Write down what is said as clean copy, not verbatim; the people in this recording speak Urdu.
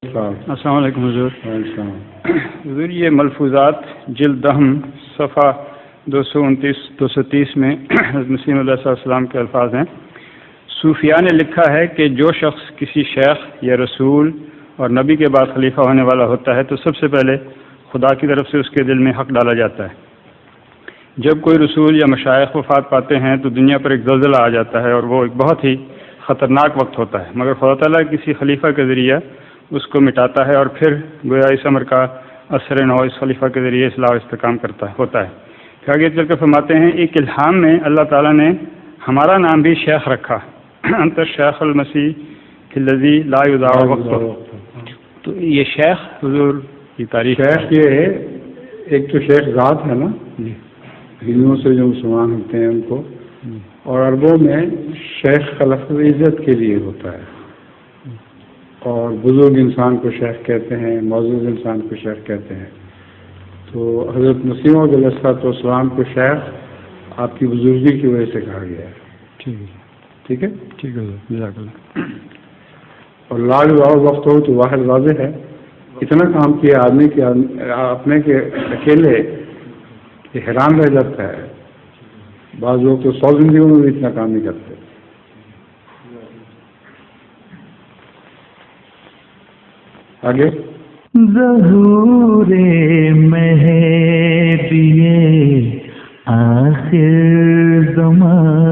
السلام علیکم حضور. حضور یہ ملفوظات جلد دہم صفحہ 229-230 میں حضرت مسیح علیہ السلام کے الفاظ ہیں. صوفیاء نے لکھا ہے کہ جو شخص کسی شیخ یا رسول اور نبی کے بعد خلیفہ ہونے والا ہوتا ہے تو سب سے پہلے خدا کی طرف سے اس کے دل میں حق ڈالا جاتا ہے. جب کوئی رسول یا مشائخ وفات پاتے ہیں تو دنیا پر ایک زلزلہ آ جاتا ہے اور وہ ایک بہت ہی خطرناک وقت ہوتا ہے، مگر خدا تعالیٰ کسی خلیفہ کے ذریعہ اس کو مٹاتا ہے اور پھر گویا اس امر کا اثر نو اس خلیفہ کے ذریعے اصلاح و استحکام ہوتا ہے. پھر آگے چل کر فرماتے ہیں ایک الہام میں اللہ تعالیٰ نے ہمارا نام بھی شیخ رکھا، انت شیخ المسیح الذی لا یضاع وقت. تو یہ شیخ حضور کی تاریخ شیخ یہ ہے، ایک تو شیخ ذات ہے نا، ہندوؤں سے جو مسلمان ہوتے ہیں ان کو، اور عربوں میں شیخ کا لفظ عزت کے لیے ہوتا ہے، اور بزرگ انسان کو شیخ کہتے ہیں، معزز انسان کو شیخ کہتے ہیں. تو حضرت مسیح علیہ السلام کو شیخ آپ کی بزرگی کی وجہ سے کہا گیا ہے. ٹھیک ہے ٹھیک ہے جزاک اللہ. اور لا یضاع وقت ہو تو واحد واضح ہے، اتنا کام کیا آدمی کے اپنے کے اکیلے کہ حیران رہ جاتا ہے. بعض لوگ تو 100 زندگیوں میں بھی اتنا کام نہیں کرتے. آگے ظہور مہدی آخر زمان